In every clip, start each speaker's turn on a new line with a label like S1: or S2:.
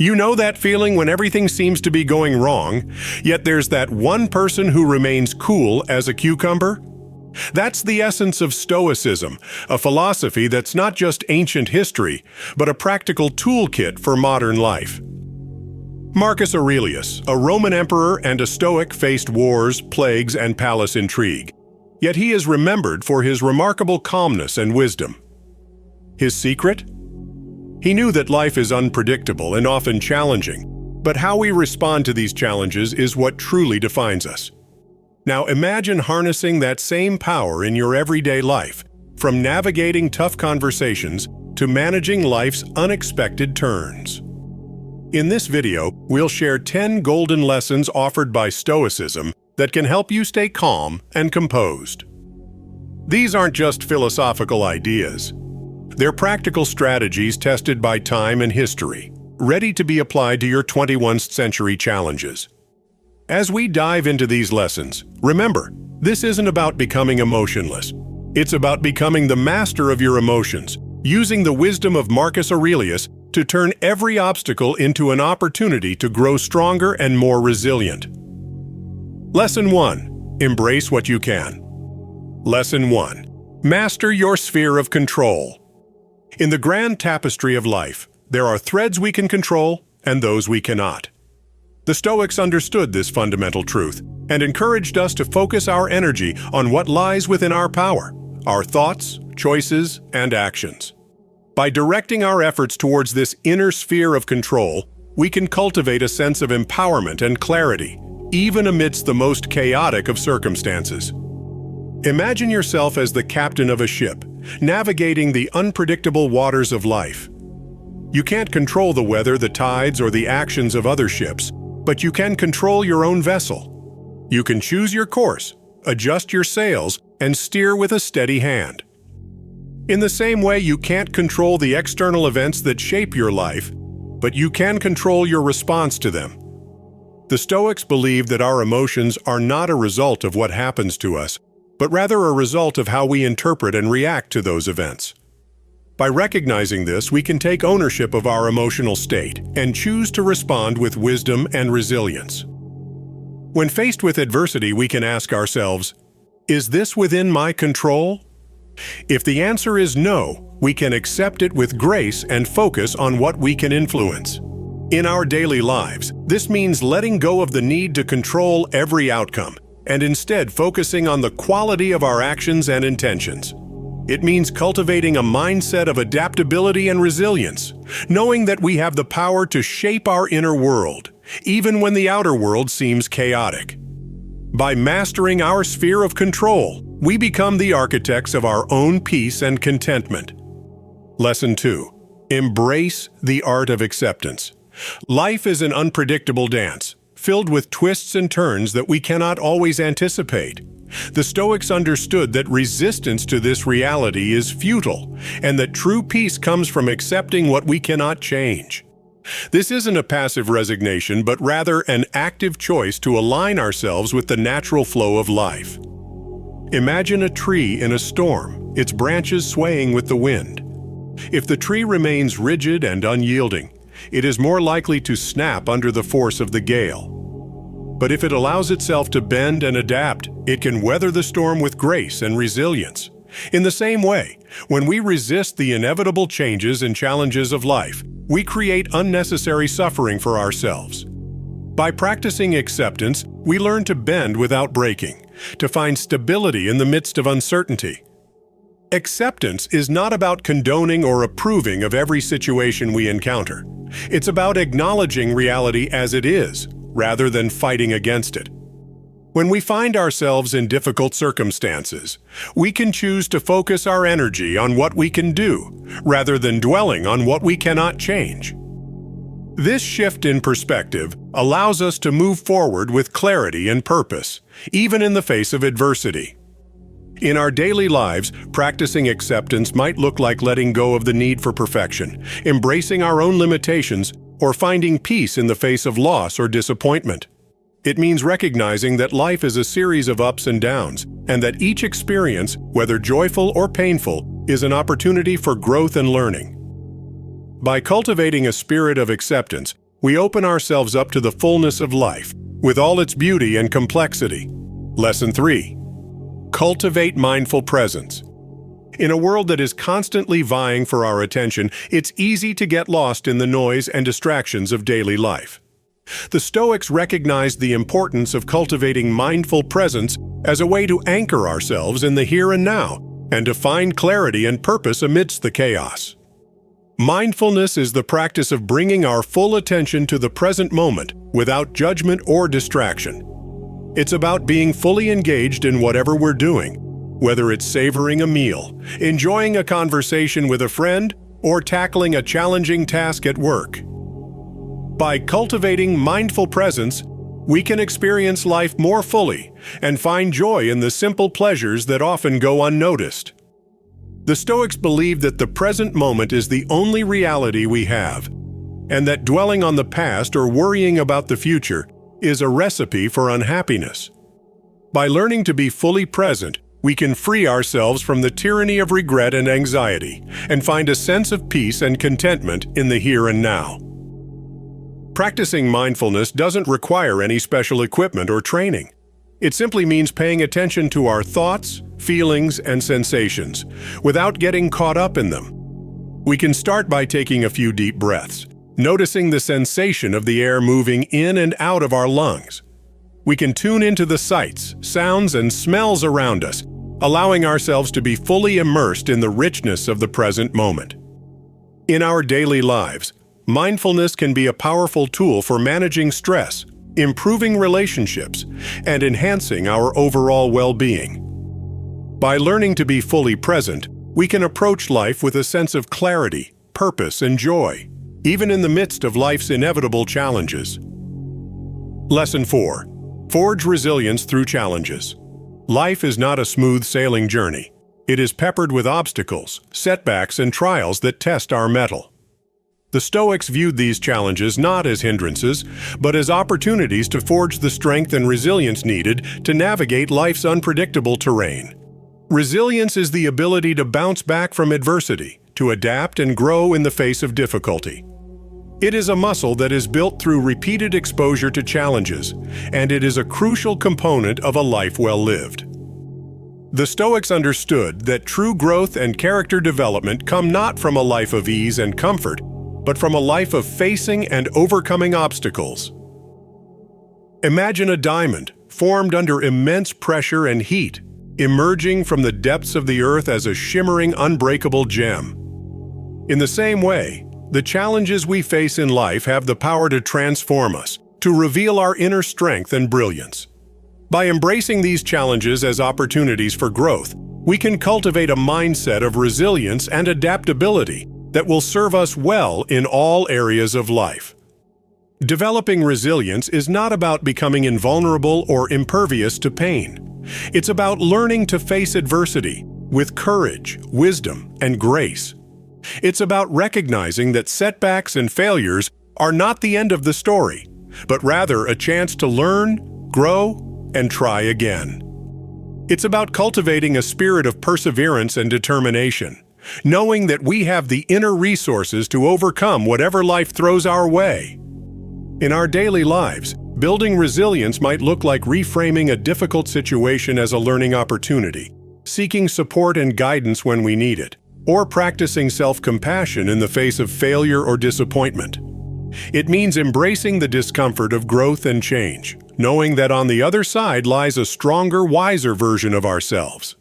S1: You know that feeling when everything seems to be going wrong, yet there's that one person who remains cool as a cucumber? That's the essence of Stoicism, a philosophy that's not just ancient history, but a practical toolkit for modern life. Marcus Aurelius, a Roman emperor and a Stoic, faced wars, plagues, and palace intrigue. Yet he is remembered for his remarkable calmness and wisdom. His secret? He knew that life is unpredictable and often challenging, but how we respond to these challenges is what truly defines us. Now imagine harnessing that same power in your everyday life, from navigating tough conversations to managing life's unexpected turns. In this video, we'll share 10 golden lessons offered by Stoicism that can help you stay calm and composed. These aren't just philosophical ideas. They're practical strategies tested by time and history, ready to be applied to your 21st century challenges. As we dive into these lessons, remember, this isn't about becoming emotionless. It's about becoming the master of your emotions, using the wisdom of Marcus Aurelius to turn every obstacle into an opportunity to grow stronger and more resilient. Lesson 1. Embrace what you can. Lesson 1. Master your sphere of control. In the grand tapestry of life, there are threads we can control and those we cannot. The Stoics understood this fundamental truth and encouraged us to focus our energy on what lies within our power, our thoughts, choices, and actions. By directing our efforts towards this inner sphere of control, we can cultivate a sense of empowerment and clarity, even amidst the most chaotic of circumstances. Imagine yourself as the captain of a ship, navigating the unpredictable waters of life. You can't control the weather, the tides, or the actions of other ships, but you can control your own vessel. You can choose your course, adjust your sails, and steer with a steady hand. In the same way, you can't control the external events that shape your life, but you can control your response to them. The Stoics believe that our emotions are not a result of what happens to us, but rather a result of how we interpret and react to those events. By recognizing this, we can take ownership of our emotional state and choose to respond with wisdom and resilience. When faced with adversity, we can ask ourselves, is this within my control? If the answer is no, we can accept it with grace and focus on what we can influence. In our daily lives, this means letting go of the need to control every outcome and instead focusing on the quality of our actions and intentions. It means cultivating a mindset of adaptability and resilience, knowing that we have the power to shape our inner world, even when the outer world seems chaotic. By mastering our sphere of control, we become the architects of our own peace and contentment. Lesson 2. Embrace the art of acceptance. Life is an unpredictable dance, filled with twists and turns that we cannot always anticipate. The Stoics understood that resistance to this reality is futile, and that true peace comes from accepting what we cannot change. This isn't a passive resignation, but rather an active choice to align ourselves with the natural flow of life. Imagine a tree in a storm, its branches swaying with the wind. If the tree remains rigid and unyielding, it is more likely to snap under the force of the gale. But if it allows itself to bend and adapt, it can weather the storm with grace and resilience. In the same way, when we resist the inevitable changes and challenges of life, we create unnecessary suffering for ourselves. By practicing acceptance, we learn to bend without breaking, to find stability in the midst of uncertainty. Acceptance is not about condoning or approving of every situation we encounter. It's about acknowledging reality as it is, rather than fighting against it. When we find ourselves in difficult circumstances, we can choose to focus our energy on what we can do, rather than dwelling on what we cannot change. This shift in perspective allows us to move forward with clarity and purpose, even in the face of adversity. In our daily lives, practicing acceptance might look like letting go of the need for perfection, embracing our own limitations, or finding peace in the face of loss or disappointment. It means recognizing that life is a series of ups and downs, and that each experience, whether joyful or painful, is an opportunity for growth and learning. By cultivating a spirit of acceptance, we open ourselves up to the fullness of life, with all its beauty and complexity. Lesson 3. Cultivate mindful presence. In a world that is constantly vying for our attention, it's easy to get lost in the noise and distractions of daily life. The Stoics recognized the importance of cultivating mindful presence as a way to anchor ourselves in the here and now, and to find clarity and purpose amidst the chaos. Mindfulness is the practice of bringing our full attention to the present moment without judgment or distraction. It's about being fully engaged in whatever we're doing, whether it's savoring a meal, enjoying a conversation with a friend, or tackling a challenging task at work. By cultivating mindful presence, we can experience life more fully and find joy in the simple pleasures that often go unnoticed. The Stoics believed that the present moment is the only reality we have, and that dwelling on the past or worrying about the future is a recipe for unhappiness. By learning to be fully present, we can free ourselves from the tyranny of regret and anxiety, and find a sense of peace and contentment in the here and now. Practicing mindfulness doesn't require any special equipment or training. It simply means paying attention to our thoughts, feelings, and sensations, without getting caught up in them. We can start by taking a few deep breaths, noticing the sensation of the air moving in and out of our lungs. We can tune into the sights, sounds, and smells around us, allowing ourselves to be fully immersed in the richness of the present moment. In our daily lives, mindfulness can be a powerful tool for managing stress, improving relationships, and enhancing our overall well-being. By learning to be fully present, we can approach life with a sense of clarity, purpose, and joy, even in the midst of life's inevitable challenges. Lesson 4. Forge resilience through challenges. Life is not a smooth sailing journey. It is peppered with obstacles, setbacks, and trials that test our mettle. The Stoics viewed these challenges not as hindrances, but as opportunities to forge the strength and resilience needed to navigate life's unpredictable terrain. Resilience is the ability to bounce back from adversity, to adapt and grow in the face of difficulty. It is a muscle that is built through repeated exposure to challenges, and it is a crucial component of a life well lived. The Stoics understood that true growth and character development come not from a life of ease and comfort, but from a life of facing and overcoming obstacles. Imagine a diamond formed under immense pressure and heat, emerging from the depths of the earth as a shimmering, unbreakable gem. In the same way, the challenges we face in life have the power to transform us, to reveal our inner strength and brilliance. By embracing these challenges as opportunities for growth, we can cultivate a mindset of resilience and adaptability that will serve us well in all areas of life. Developing resilience is not about becoming invulnerable or impervious to pain. It's about learning to face adversity with courage, wisdom, and grace. It's about recognizing that setbacks and failures are not the end of the story, but rather a chance to learn, grow, and try again. It's about cultivating a spirit of perseverance and determination, knowing that we have the inner resources to overcome whatever life throws our way. In our daily lives, building resilience might look like reframing a difficult situation as a learning opportunity, seeking support and guidance when we need it, or practicing self-compassion in the face of failure or disappointment. It means embracing the discomfort of growth and change, knowing that on the other side lies a stronger, wiser version of ourselves.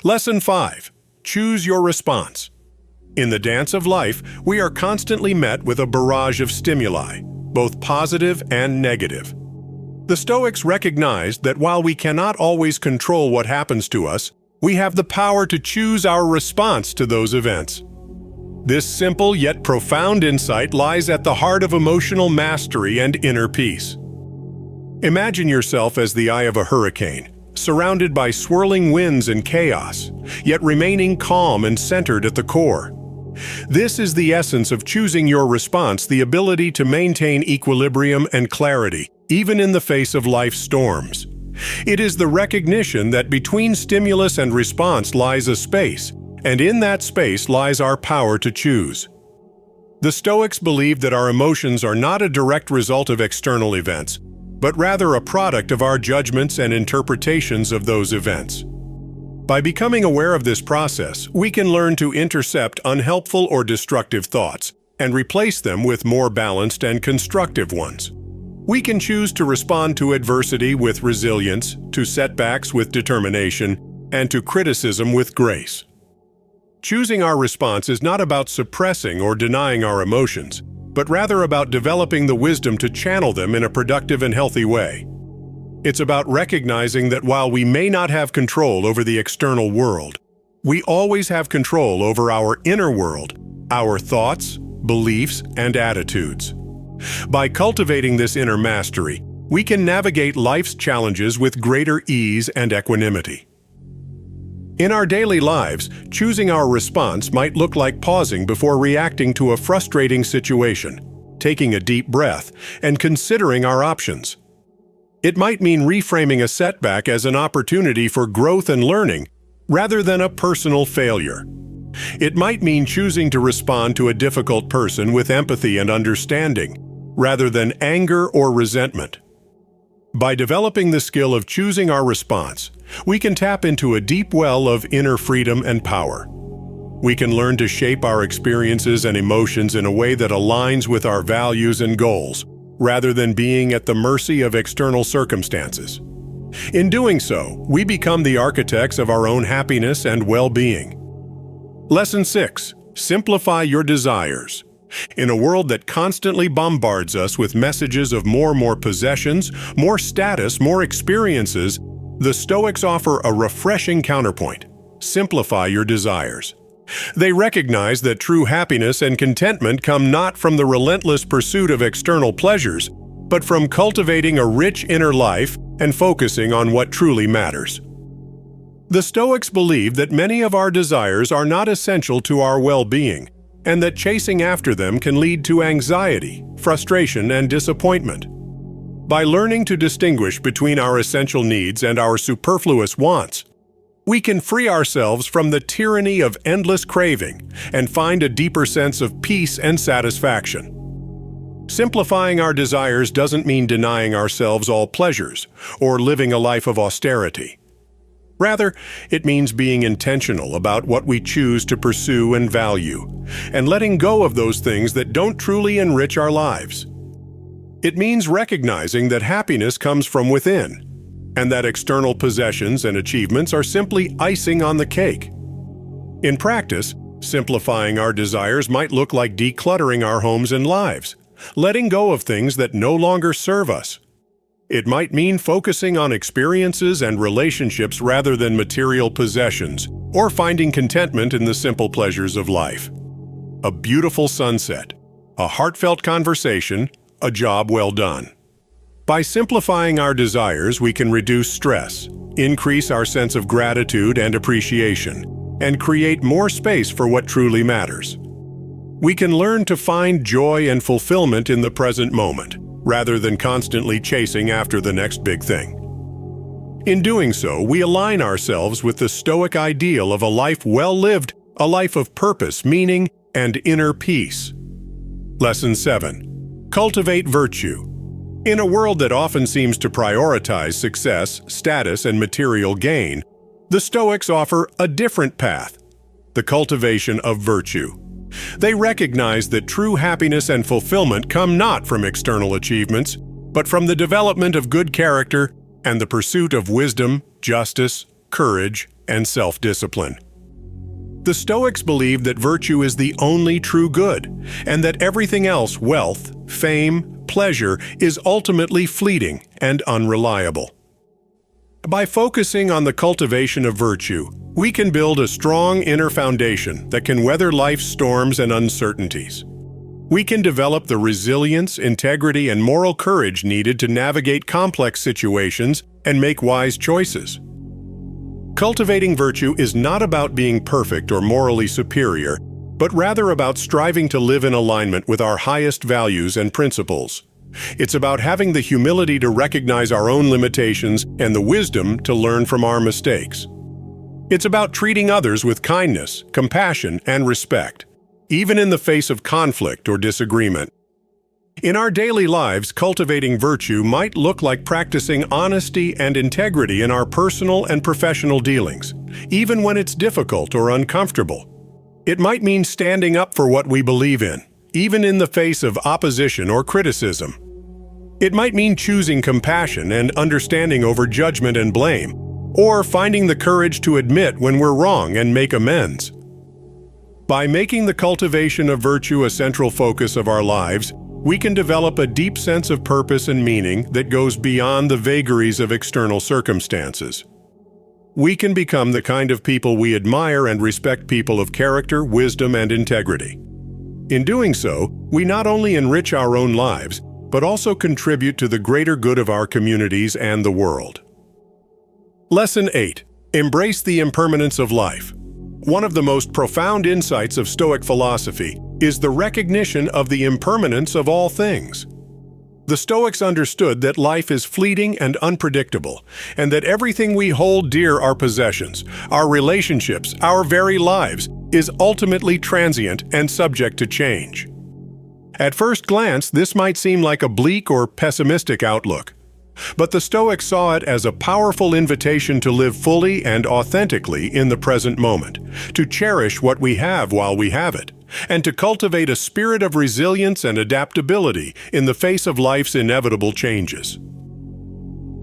S1: Lesson 5. Choose your response. In the dance of life, we are constantly met with a barrage of stimuli, both positive and negative. The Stoics recognized that while we cannot always control what happens to us, we have the power to choose our response to those events. This simple yet profound insight lies at the heart of emotional mastery and inner peace. Imagine yourself as the eye of a hurricane, surrounded by swirling winds and chaos, yet remaining calm and centered at the core. This is the essence of choosing your response, the ability to maintain equilibrium and clarity, even in the face of life's storms. It is the recognition that between stimulus and response lies a space, and in that space lies our power to choose. The Stoics believe that our emotions are not a direct result of external events, but rather a product of our judgments and interpretations of those events. By becoming aware of this process, we can learn to intercept unhelpful or destructive thoughts and replace them with more balanced and constructive ones. We can choose to respond to adversity with resilience, to setbacks with determination, and to criticism with grace. Choosing our response is not about suppressing or denying our emotions, but rather about developing the wisdom to channel them in a productive and healthy way. It's about recognizing that while we may not have control over the external world, we always have control over our inner world, our thoughts, beliefs, and attitudes. By cultivating this inner mastery, we can navigate life's challenges with greater ease and equanimity. In our daily lives, choosing our response might look like pausing before reacting to a frustrating situation, taking a deep breath, and considering our options. It might mean reframing a setback as an opportunity for growth and learning, rather than a personal failure. It might mean choosing to respond to a difficult person with empathy and understanding, rather than anger or resentment. By developing the skill of choosing our response, we can tap into a deep well of inner freedom and power. We can learn to shape our experiences and emotions in a way that aligns with our values and goals, rather than being at the mercy of external circumstances. In doing so, we become the architects of our own happiness and well-being. Lesson 6. Simplify your desires. In a world that constantly bombards us with messages of more possessions, more status, more experiences, the Stoics offer a refreshing counterpoint. Simplify your desires. They recognize that true happiness and contentment come not from the relentless pursuit of external pleasures, but from cultivating a rich inner life and focusing on what truly matters. The Stoics believe that many of our desires are not essential to our well-being, and that chasing after them can lead to anxiety, frustration, and disappointment. By learning to distinguish between our essential needs and our superfluous wants, we can free ourselves from the tyranny of endless craving and find a deeper sense of peace and satisfaction. Simplifying our desires doesn't mean denying ourselves all pleasures or living a life of austerity. Rather, it means being intentional about what we choose to pursue and value, and letting go of those things that don't truly enrich our lives. It means recognizing that happiness comes from within, and that external possessions and achievements are simply icing on the cake. In practice, simplifying our desires might look like decluttering our homes and lives, letting go of things that no longer serve us. It might mean focusing on experiences and relationships rather than material possessions, or finding contentment in the simple pleasures of life. A beautiful sunset, a heartfelt conversation, a job well done. By simplifying our desires, we can reduce stress, increase our sense of gratitude and appreciation, and create more space for what truly matters. We can learn to find joy and fulfillment in the present moment, rather than constantly chasing after the next big thing. In doing so, we align ourselves with the Stoic ideal of a life well lived, a life of purpose, meaning, and inner peace. Lesson 7. Cultivate virtue. In a world that often seems to prioritize success, status, and material gain, the Stoics offer a different path: the cultivation of virtue. They recognize that true happiness and fulfillment come not from external achievements, but from the development of good character and the pursuit of wisdom, justice, courage, and self-discipline. The Stoics believe that virtue is the only true good, and that everything else, wealth, fame, pleasure, is ultimately fleeting and unreliable. By focusing on the cultivation of virtue, we can build a strong inner foundation that can weather life's storms and uncertainties. We can develop the resilience, integrity, and moral courage needed to navigate complex situations and make wise choices. Cultivating virtue is not about being perfect or morally superior, but rather about striving to live in alignment with our highest values and principles. It's about having the humility to recognize our own limitations and the wisdom to learn from our mistakes. It's about treating others with kindness, compassion, and respect, even in the face of conflict or disagreement. In our daily lives, cultivating virtue might look like practicing honesty and integrity in our personal and professional dealings, even when it's difficult or uncomfortable. It might mean standing up for what we believe in, even in the face of opposition or criticism. It might mean choosing compassion and understanding over judgment and blame, or finding the courage to admit when we're wrong and make amends. By making the cultivation of virtue a central focus of our lives, we can develop a deep sense of purpose and meaning that goes beyond the vagaries of external circumstances. We can become the kind of people we admire and respect, people of character, wisdom, and integrity. In doing so, we not only enrich our own lives, but also contribute to the greater good of our communities and the world. Lesson 8. Embrace the impermanence of life. One of the most profound insights of Stoic philosophy is the recognition of the impermanence of all things. The Stoics understood that life is fleeting and unpredictable, and that everything we hold dear, our possessions, our relationships, our very lives, is ultimately transient and subject to change. At first glance, this might seem like a bleak or pessimistic outlook. But the Stoics saw it as a powerful invitation to live fully and authentically in the present moment, to cherish what we have while we have it, and to cultivate a spirit of resilience and adaptability in the face of life's inevitable changes.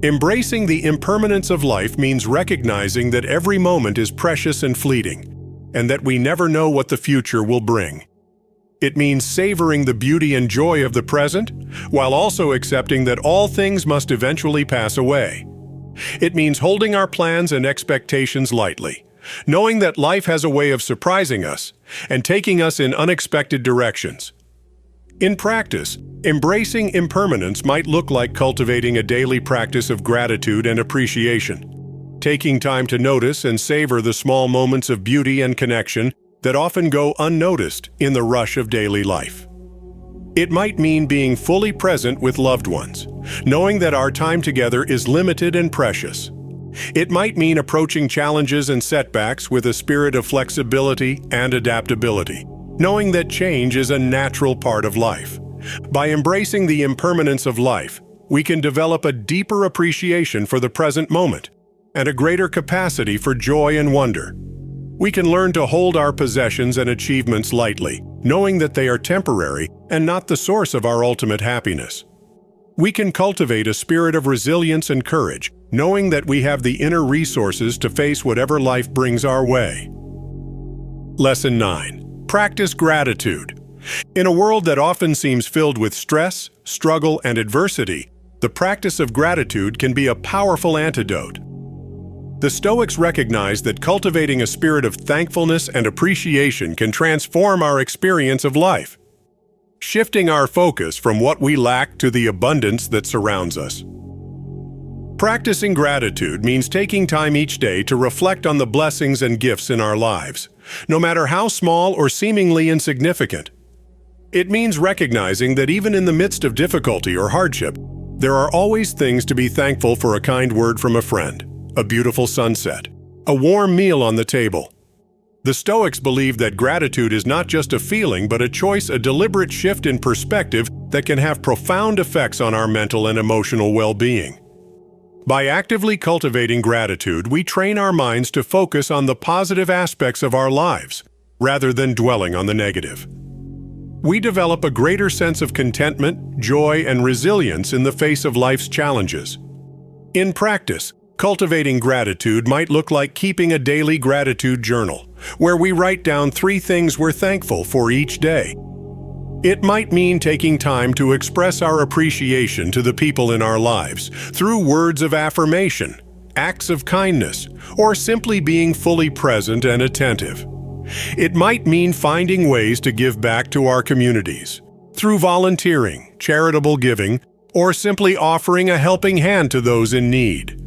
S1: Embracing the impermanence of life means recognizing that every moment is precious and fleeting, and that we never know what the future will bring. It means savoring the beauty and joy of the present, while also accepting that all things must eventually pass away. It means holding our plans and expectations lightly, knowing that life has a way of surprising us and taking us in unexpected directions. In practice, embracing impermanence might look like cultivating a daily practice of gratitude and appreciation, taking time to notice and savor the small moments of beauty and connection that often go unnoticed in the rush of daily life. It might mean being fully present with loved ones, knowing that our time together is limited and precious. It might mean approaching challenges and setbacks with a spirit of flexibility and adaptability, knowing that change is a natural part of life. By embracing the impermanence of life, we can develop a deeper appreciation for the present moment and a greater capacity for joy and wonder. We can learn to hold our possessions and achievements lightly, knowing that they are temporary and not the source of our ultimate happiness. We can cultivate a spirit of resilience and courage, knowing that we have the inner resources to face whatever life brings our way. Lesson 9. Practice gratitude. In a world that often seems filled with stress, struggle, and adversity, the practice of gratitude can be a powerful antidote. The Stoics recognized that cultivating a spirit of thankfulness and appreciation can transform our experience of life, shifting our focus from what we lack to the abundance that surrounds us. Practicing gratitude means taking time each day to reflect on the blessings and gifts in our lives, no matter how small or seemingly insignificant. It means recognizing that even in the midst of difficulty or hardship, there are always things to be thankful for: a kind word from a friend, a beautiful sunset, a warm meal on the table. The Stoics believed that gratitude is not just a feeling, but a choice, a deliberate shift in perspective that can have profound effects on our mental and emotional well-being. By actively cultivating gratitude, we train our minds to focus on the positive aspects of our lives, rather than dwelling on the negative. We develop a greater sense of contentment, joy, and resilience in the face of life's challenges. In practice, cultivating gratitude might look like keeping a daily gratitude journal, where we write down 3 things we're thankful for each day. It might mean taking time to express our appreciation to the people in our lives through words of affirmation, acts of kindness, or simply being fully present and attentive. It might mean finding ways to give back to our communities through volunteering, charitable giving, or simply offering a helping hand to those in need.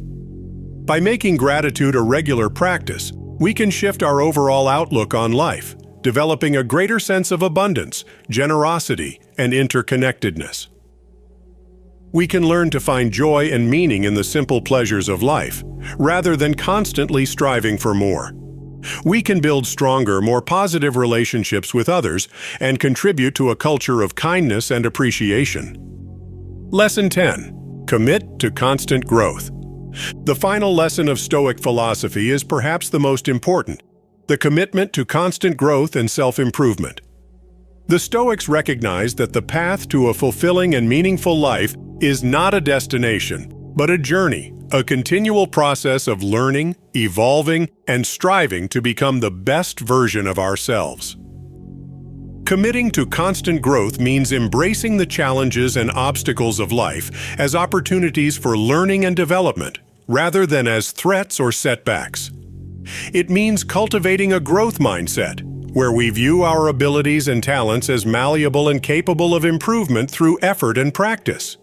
S1: By making gratitude a regular practice, we can shift our overall outlook on life, developing a greater sense of abundance, generosity, and interconnectedness. We can learn to find joy and meaning in the simple pleasures of life, rather than constantly striving for more. We can build stronger, more positive relationships with others and contribute to a culture of kindness and appreciation. Lesson 10. Commit to constant growth. The final lesson of Stoic philosophy is perhaps the most important: the commitment to constant growth and self-improvement. The Stoics recognize that the path to a fulfilling and meaningful life is not a destination, but a journey, a continual process of learning, evolving, and striving to become the best version of ourselves. Committing to constant growth means embracing the challenges and obstacles of life as opportunities for learning and development, rather than as threats or setbacks. It means cultivating a growth mindset, where we view our abilities and talents as malleable and capable of improvement through effort and practice.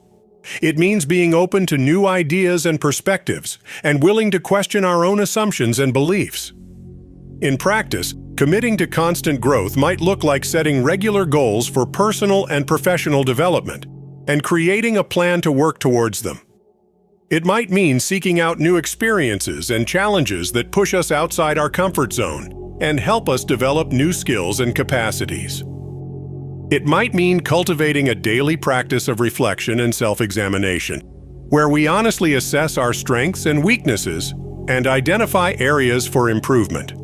S1: It means being open to new ideas and perspectives, and willing to question our own assumptions and beliefs. In practice, committing to constant growth might look like setting regular goals for personal and professional development, and creating a plan to work towards them. It might mean seeking out new experiences and challenges that push us outside our comfort zone and help us develop new skills and capacities. It might mean cultivating a daily practice of reflection and self-examination, where we honestly assess our strengths and weaknesses and identify areas for improvement.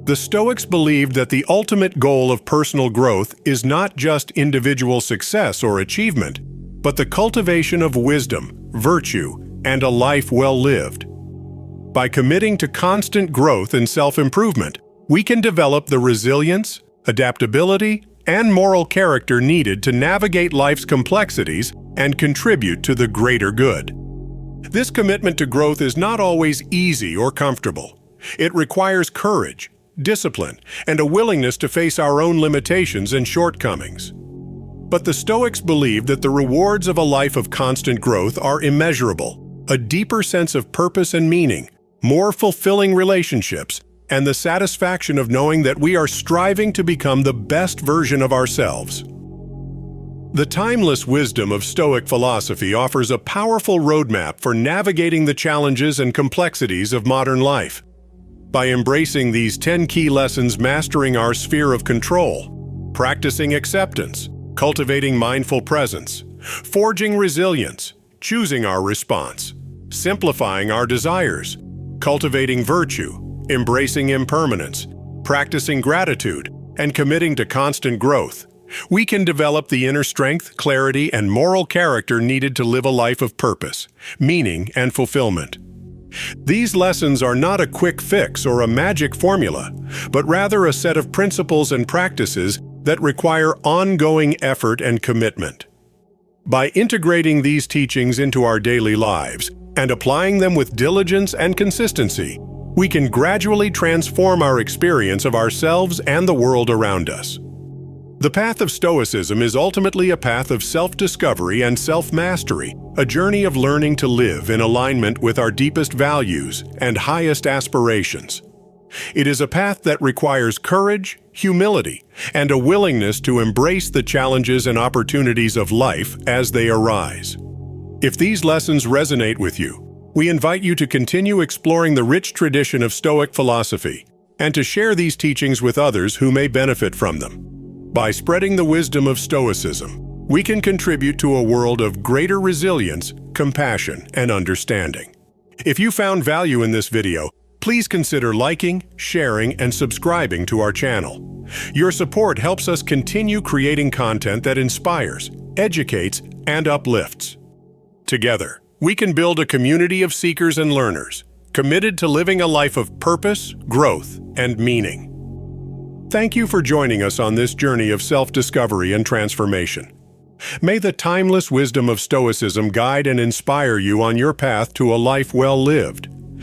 S1: The Stoics believed that the ultimate goal of personal growth is not just individual success or achievement, but the cultivation of wisdom, virtue, and a life well lived. By committing to constant growth and self-improvement, we can develop the resilience, adaptability, and moral character needed to navigate life's complexities and contribute to the greater good. This commitment to growth is not always easy or comfortable. It requires courage, discipline, and a willingness to face our own limitations and shortcomings. But the Stoics believe that the rewards of a life of constant growth are immeasurable: a deeper sense of purpose and meaning, more fulfilling relationships, and the satisfaction of knowing that we are striving to become the best version of ourselves. The timeless wisdom of Stoic philosophy offers a powerful roadmap for navigating the challenges and complexities of modern life. By embracing these 10 key lessons, mastering our sphere of control, practicing acceptance, cultivating mindful presence, forging resilience, choosing our response, simplifying our desires, cultivating virtue, embracing impermanence, practicing gratitude, and committing to constant growth, we can develop the inner strength, clarity, and moral character needed to live a life of purpose, meaning, and fulfillment. These lessons are not a quick fix or a magic formula, but rather a set of principles and practices that require ongoing effort and commitment. By integrating these teachings into our daily lives and applying them with diligence and consistency, we can gradually transform our experience of ourselves and the world around us. The path of Stoicism is ultimately a path of self-discovery and self-mastery, a journey of learning to live in alignment with our deepest values and highest aspirations. It is a path that requires courage, humility, and a willingness to embrace the challenges and opportunities of life as they arise. If these lessons resonate with you, we invite you to continue exploring the rich tradition of Stoic philosophy and to share these teachings with others who may benefit from them. By spreading the wisdom of Stoicism, we can contribute to a world of greater resilience, compassion, and understanding. If you found value in this video, please consider liking, sharing, and subscribing to our channel. Your support helps us continue creating content that inspires, educates, and uplifts. Together, we can build a community of seekers and learners, committed to living a life of purpose, growth, and meaning. Thank you for joining us on this journey of self-discovery and transformation. May the timeless wisdom of Stoicism guide and inspire you on your path to a life well lived.